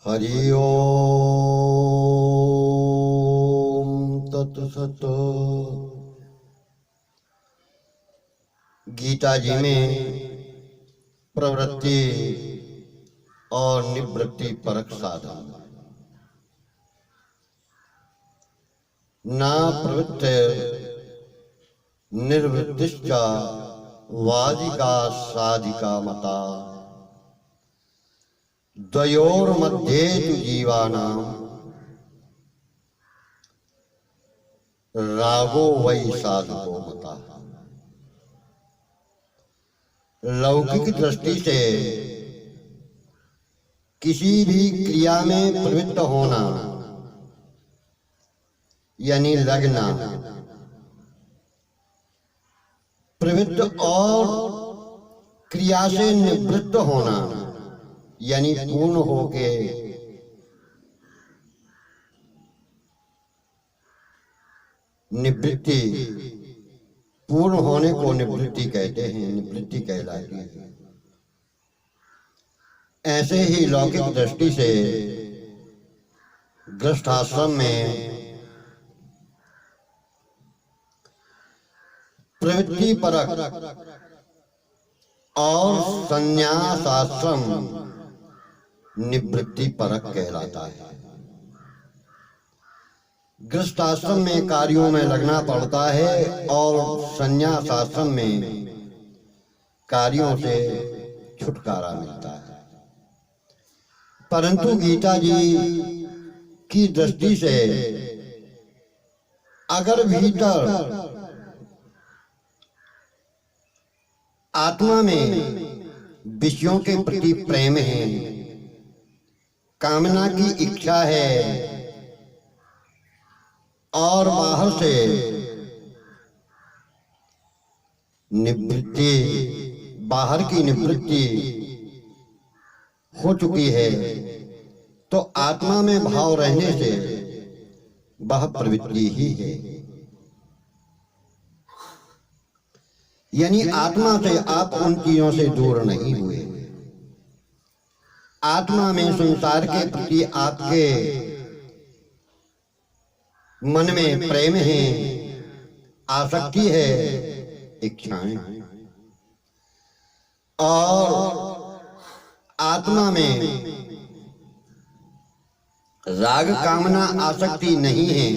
हरि ओम तत्सत। गीता जी में प्रवृत्ति और निवृत्ति परक साधन। ना प्रवृत्ति निर्वृत्तिश्च वादिका साधिका मता द्वयोर्मध्ये तु जीवानां रागो वै साधको मता। लौकिक दृष्टि से किसी भी क्रिया में प्रवृत्त होना यानी लगना, प्रवृत्त और क्रिया से निवृत्त होना यानी पूर्ण होके निवृत्ति, पूर्ण होने को निवृत्ति कहते हैं, निवृत्ति कहलाती है। ऐसे ही लौकिक दृष्टि से गृहस्थाश्रम में प्रवृत्ति परक और संन्यासाश्रम निवृत्ति परक कहलाता है। गृहस्थाश्रम में कार्यों में लगना पड़ता है और संन्यासाश्रम में कार्यों से छुटकारा मिलता है। परंतु गीता जी की दृष्टि से अगर भीतर आत्मा में विषयों के प्रति प्रेम है, कामना की इच्छा है और बाहर से निवृत्ति, बाहर की निवृत्ति हो चुकी है, तो आत्मा में भाव रहने से वह प्रवृत्ति ही है। यानी आत्मा से आप उन चीजों से दूर नहीं हुए। आत्मा में संसार के प्रति आपके मन में प्रेम है, आसक्ति है, इच्छाएं, और आत्मा में राग कामना आसक्ति नहीं है,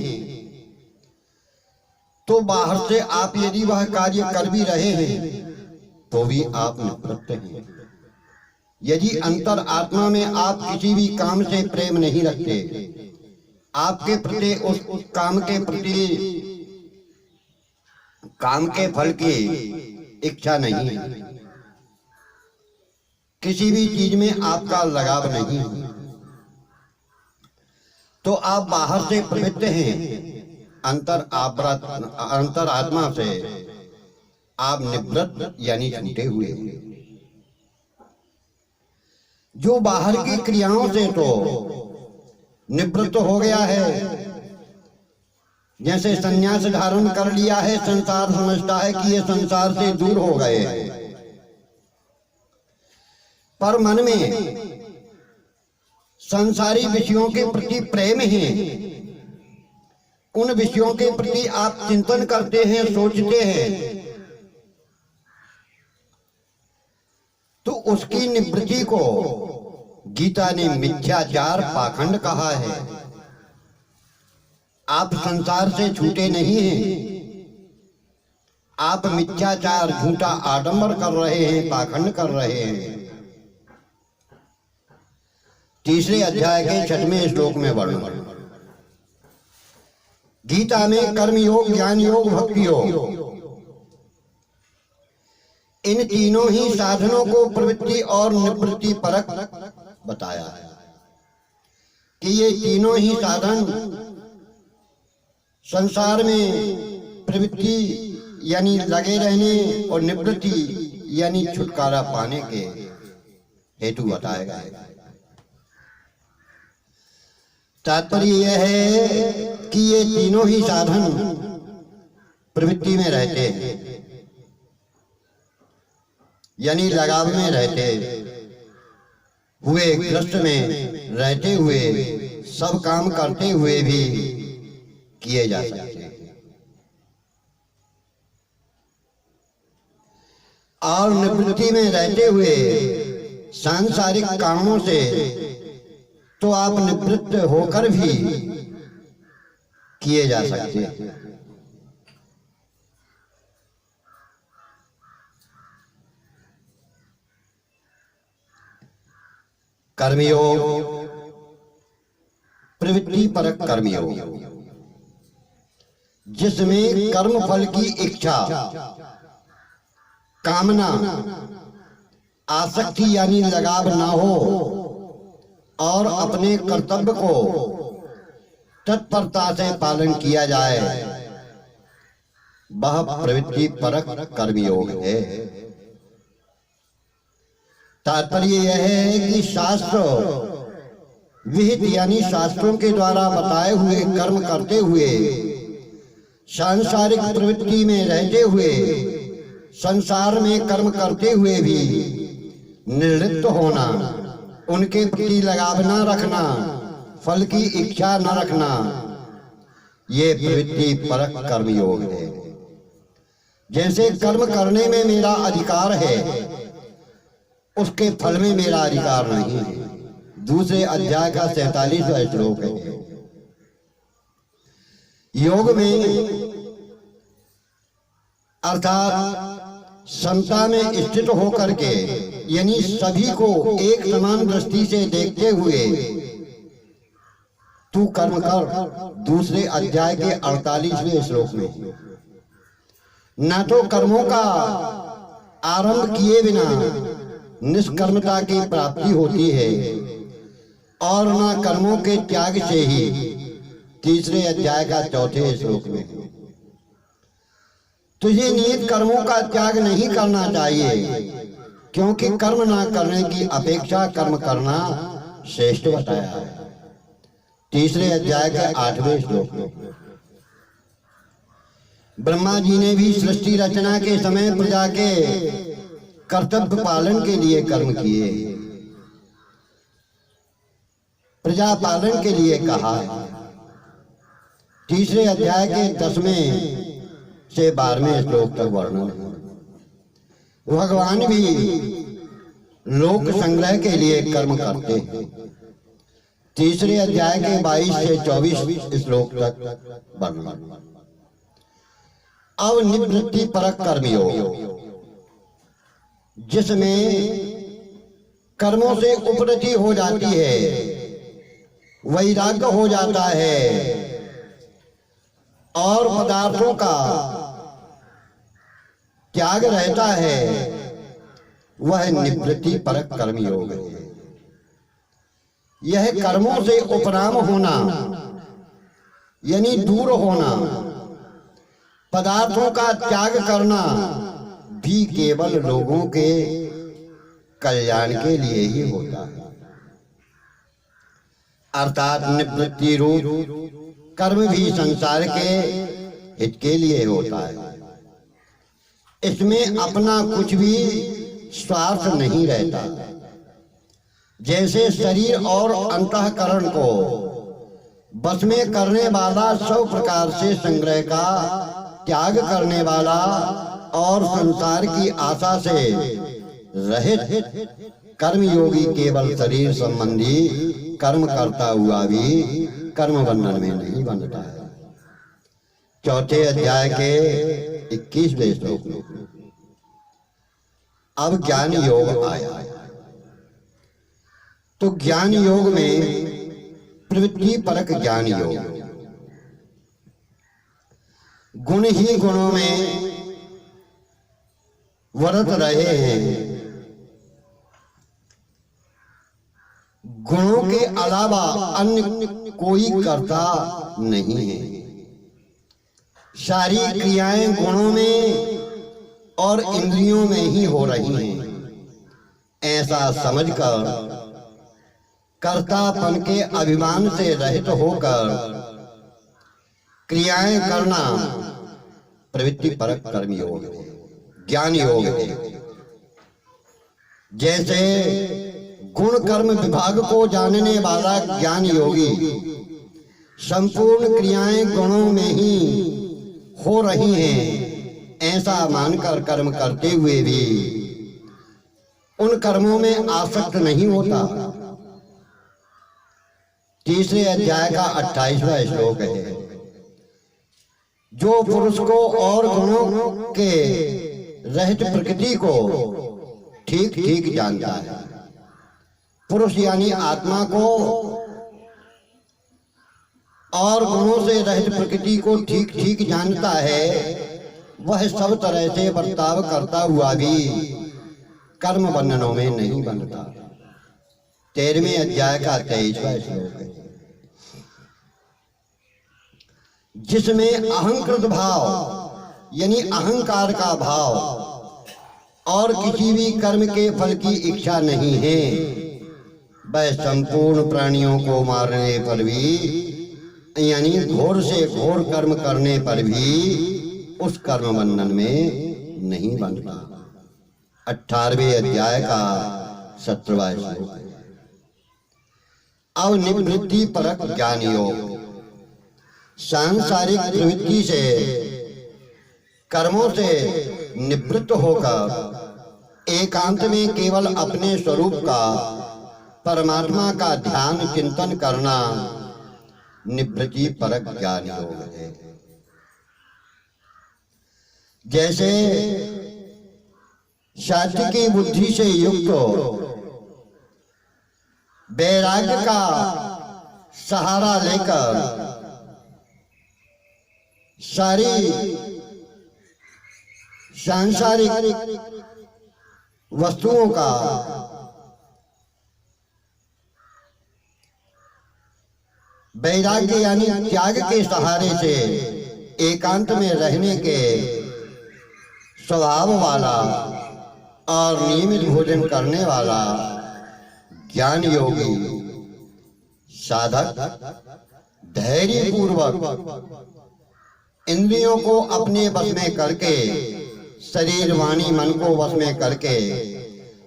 तो बाहर से आप यदि वह कार्य कर भी रहे हैं तो भी आप निवृत्त हैं। यदि अंतर आत्मा में आप किसी भी काम से प्रेम नहीं रखते, आपके प्रति उस काम के प्रति काम के फल की इच्छा नहीं है, किसी भी चीज में आपका लगाव नहीं है, तो आप बाहर से प्रवृत्त हैं, अंतर आत्मा से आप निवृत्त यानी छूटे हुए। जो बाहर की क्रियाओं से तो निवृत्त हो गया है, जैसे संन्यास धारण कर लिया है, संसार समझता है कि ये संसार से दूर हो गए, पर मन में संसारी विषयों के प्रति प्रेम है, उन विषयों के प्रति आप चिंतन करते हैं, सोचते हैं, तो उसकी निवृत्ति को गीता ने मिथ्याचार पाखंड कहा है। आप संसार से छूटे नहीं हैं, आप मिथ्याचार, झूठा आडंबर कर रहे हैं, पाखंड कर रहे हैं। तीसरे अध्याय के 6वें श्लोक में वर्णन। गीता में कर्म योग, ज्ञान योग, भक्ति योग, इन तीनों ही साधनों को प्रवृत्ति और निवृत्ति परक बताया है कि ये तीनों ही साधन संसार में प्रवृत्ति यानी लगे रहने और निवृत्ति यानी छुटकारा पाने के हेतु बताए गए। तात्पर्य यह है कि ये तीनों ही साधन प्रवृत्ति में रहते हैं, यानी लगाव में रहते हैं। हुए ग्रस्त में रहते हुए सब काम करते हुए भी किए जा सकते हैं। और निवृत्ति में रहते हुए सांसारिक कामों से तो आप निवृत्त होकर भी किए जा सकते हैं। कर्मयोग, प्रवृत्ति परक कर्मयोग, जिसमें कर्म फल की इच्छा, कामना, आसक्ति यानी लगाव ना हो और अपने कर्तव्य को तत्परता से पालन किया जाए, वह प्रवृत्ति परक कर्मयोग है। तात्पर्य यह है कि शास्त्र विहित यानी शास्त्रों के द्वारा बताए हुए कर्म करते हुए सांसारिक प्रवृत्ति में रहते हुए संसार में कर्म करते हुए भी निर्लिप्त होना, उनके प्रति लगाव न रखना, फल की इच्छा न रखना, ये प्रवृत्ति परक कर्मयोग है। जैसे कर्म करने में मेरा अधिकार है, उसके फल में मेरा अधिकार नहीं है। दूसरे अध्याय का 47वां श्लोक है। योग में अर्थात समता में स्थित होकर के यानी सभी को एक समान दृष्टि से देखते हुए तू कर्म कर, दूसरे अध्याय के 48वें श्लोक में। न तो कर्मों का आरंभ किए बिना निष्कर्मता की प्राप्ति होती है और न कर्मों के त्याग से ही, तीसरे अध्याय का 4वें श्लोक में। तुझे नियत कर्मों का त्याग नहीं करना चाहिए, क्योंकि कर्म ना करने की अपेक्षा कर्म करना श्रेष्ठ बताया है, तीसरे अध्याय के 8वें श्लोक में। ब्रह्मा जी ने भी सृष्टि रचना के समय प्रजा के कर्तव्य पालन के लिए कर्म किए, प्रजा पालन के लिए कहा है। तीसरे अध्याय के 10वें से 12वें श्लोक तक वर्णन है। भगवान भी लोक संग्रह के लिए कर्म करते हैं, तीसरे अध्याय के 22 से 24 श्लोक तक वर्णन। अब निवृत्ति परक कर्मयोग, जिसमें कर्मों से उपरति हो जाती है, वैराग्य हो जाता है और पदार्थों का त्याग रहता है, वह निवृत्ति परक कर्मयोग है। यह कर्मों से उपराम होना यानी दूर होना, पदार्थों का त्याग करना भी केवल लोगों के कल्याण के लिए ही होता है। अर्थात निवृत्ति रूप कर्म भी संसार के हित के लिए होता है। इसमें अपना कुछ भी स्वार्थ नहीं रहता। जैसे शरीर और अंतःकरण को बस में करने वाला, सब प्रकार से संग्रह का त्याग करने वाला और संसार की आशा से रहित कर्मयोगी केवल शरीर संबंधी कर्म करता हुआ भी कर्म बंधन में नहीं बंधता है। 4थे अध्याय के 21वें श्लोक में अब ज्ञान योग आया। तो ज्ञान योग में प्रवृत्ति परक ज्ञान योग, गुण ही गुणों में वर्त रहे हैं, गुणों के अलावा अन्य कोई करता नहीं है। सारी क्रियाएं गुणों में और इंद्रियों में ही हो रही हैं। ऐसा समझकर कर्तापन के अभिमान से रहित होकर क्रियाएं करना प्रवृत्ति परक कर्म योग है, ज्ञान योग है। जैसे गुण कर्म विभाग को जानने वाला ज्ञान योगी संपूर्ण क्रियाएं गुणों में ही हो रही हैं ऐसा मानकर कर्म करते हुए भी उन कर्मों में आसक्त नहीं होता। तीसरे अध्याय का 28वां श्लोक है। जो पुरुष को और गुणों के रहित प्रकृति को ठीक ठीक जानता है, पुरुष यानी आत्मा को और गुणों से रहित प्रकृति को ठीक ठीक जानता है, वह सब तरह से बर्ताव करता हुआ भी कर्म बंधनों में नहीं बनता। 13वें अध्याय का 23वां श्लोक है। जिसमें अहंकृत भाव यानी अहंकार का भाव और किसी भी कर्म के फल की इच्छा नहीं है, वह संपूर्ण प्राणियों को मारने पर भी यानी घोर से घोर कर्म करने पर भी उस कर्म बंधन में नहीं बनता। 18वें अध्याय का 17वां श्लोक। अब निवृत्ति परक ज्ञान योग। सांसारिक प्रवृत्ति से कर्मों से निवृत्त होकर एकांत में केवल अपने स्वरूप का परमात्मा का ध्यान चिंतन करना निवृत्ति परक ज्ञान योग है। जैसे सात्विकी बुद्धि से युक्त वैराग्य का सहारा लेकर सारी सांसारिक वस्तुओं का वैराग्य यानी त्याग के सहारे से एकांत में रहने के स्वभाव वाला और नियमित भोजन करने वाला ज्ञान योगी साधक धैर्य पूर्वक इंद्रियों को अपने वश में करके शरीर वाणी मन को वश में करके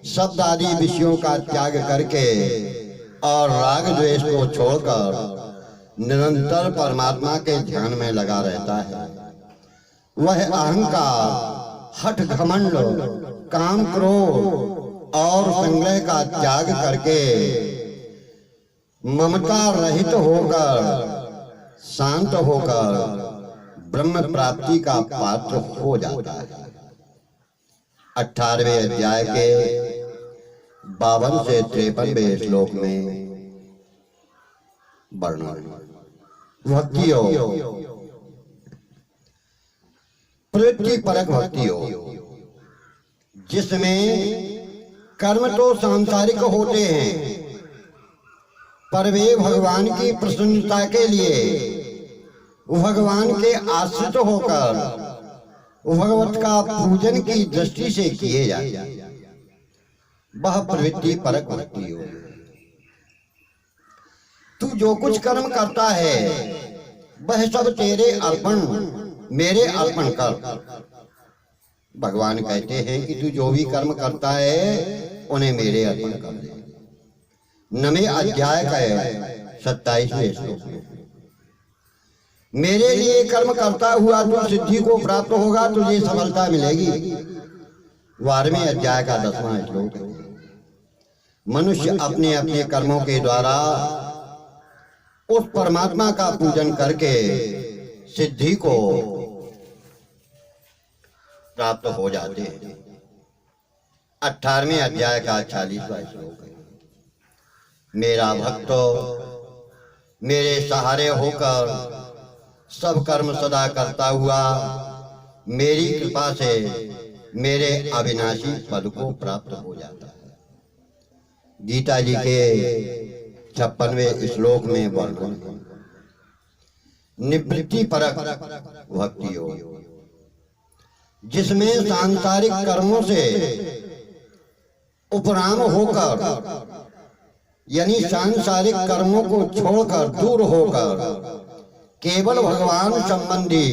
शब्द आदि विषयों का त्याग करके और राग द्वेष को छोड़कर निरंतर परमात्मा के ध्यान में लगा रहता है। वह अहंकार हठ घमंड काम क्रोध और संग्रह का त्याग करके ममता रहित होकर शांत होकर ब्रह्म प्राप्ति का पात्र हो जाता है। 18वें अध्याय के 52 से 53वें श्लोक में वर्णन। भक्ति योग। प्रवृत्ति परक भक्ति योग, जिसमें कर्म तो सांसारिक होते हैं पर वे भगवान की प्रसन्नता के लिए भगवान के आश्रित होकर भगवत का पूजन की दृष्टि से किए जाते हैं, वह प्रवृत्ति परक भक्ति योग। तू जो कुछ कर्म करता है वह सब तेरे अर्पण मेरे अर्पण कर। भगवान कहते हैं कि तू जो भी कर्म करता है उन्हें मेरे अर्पण कर दे। 9वें अध्याय का 27वें श्लोक। मेरे लिए कर्म करता हुआ तू सिद्धि को प्राप्त होगा, तुझे सफलता मिलेगी। 12वें अध्याय का 10वां श्लोक। मनुष्य अपने अपने कर्मों के द्वारा उस परमात्मा का पूजन करके सिद्धि को प्राप्त हो जाते हैं। 18वें अध्याय का 40वां श्लोक है। मेरा भक्त मेरे सहारे होकर सब कर्म सदा करता हुआ मेरी कृपा से मेरे अविनाशी पद को प्राप्त हो जाता है। गीता जी के 56वें श्लोक में वर्णन। निवृत्ति परक भक्ति योग, जिसमें सांसारिक कर्मों से उपराम होकर यानी सांसारिक कर्मों को छोड़कर दूर होकर केवल भगवान संबंधी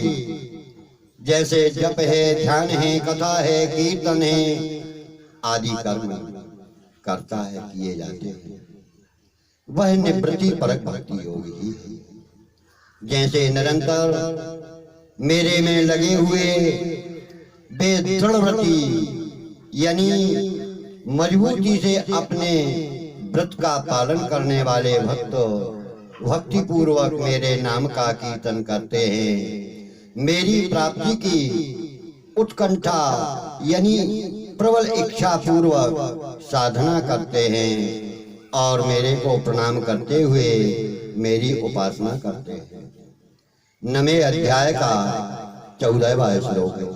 जैसे जप है, ध्यान है, कथा है, कीर्तन है आदि कर्म करता है, किए जाते हैं, वह निवृत्ति परक भक्ति योग ही है। जैसे निरंतर मेरे में लगे हुए वे दृढ़व्रती यानी मजबूती से अपने व्रत का पालन करने वाले भक्त भक्ति पूर्वक मेरे नाम का कीर्तन करते हैं, मेरी प्राप्ति की उत्कंठा यानी प्रबल इच्छा पूर्वक साधना करते हैं और मेरे को प्रणाम करते हुए मेरी उपासना करते हैं। 9वें अध्याय का 14वां श्लोक है।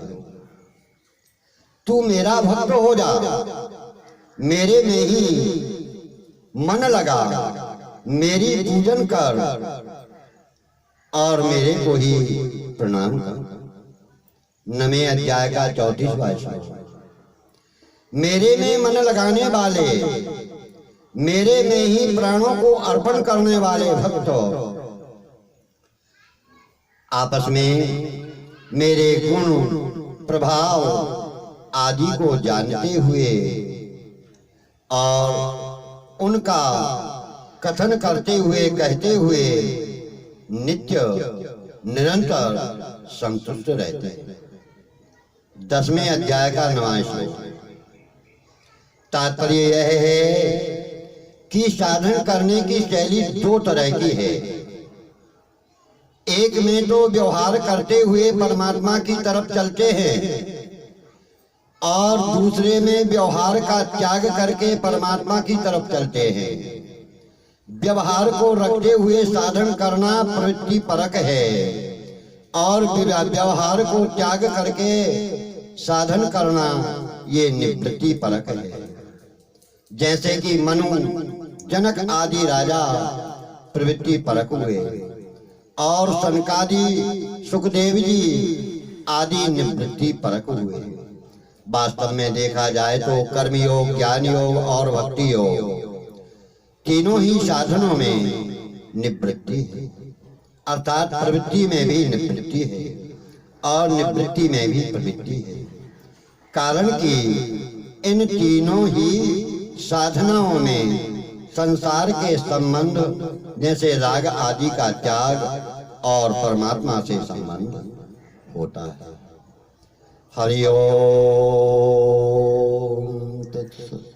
तू मेरा भक्त हो जा, मेरे में ही मन लगा, मेरी पूजन कर और मेरे को ही प्रणाम कर। 9वें अध्याय का 34वां श्लोक। मेरे में मन लगाने वाले, मेरे में ही प्राणों को अर्पण करने वाले भक्त आपस में मेरे गुण प्रभाव आदि को जानते हुए और उनका कथन करते हुए कहते हुए नित्य निरंतर संतुष्ट रहते हैं। 10वें अध्याय का 9वां श्लोक। तात्पर्य यह है कि साधन करने की शैली 2 तरह की है। एक में तो व्यवहार करते हुए परमात्मा की तरफ चलते हैं और दूसरे में व्यवहार का त्याग करके परमात्मा की तरफ चलते हैं। व्यवहार को रखते हुए साधन करना प्रवृत्ति परक है और व्यवहार को त्याग करके साधन करना ये निवृत्ति परक है। जैसे कि मनु, जनक आदि राजा प्रवृत्ति परक हुए और सनकादि सुखदेव जी आदि निवृत्ति परक हुए। वास्तव में देखा जाए तो कर्मयोग, ज्ञान योग और भक्ति योग तीनों ही साधनों में निवृत्ति है, अर्थात प्रवृत्ति में भी निवृत्ति है और निवृत्ति में भी प्रवृत्ति है। कारण कि इन तीनों ही साधनाओं में संसार के संबंध जैसे राग आदि का त्याग और परमात्मा से संबंध होता है। हरि ओम तत्सत।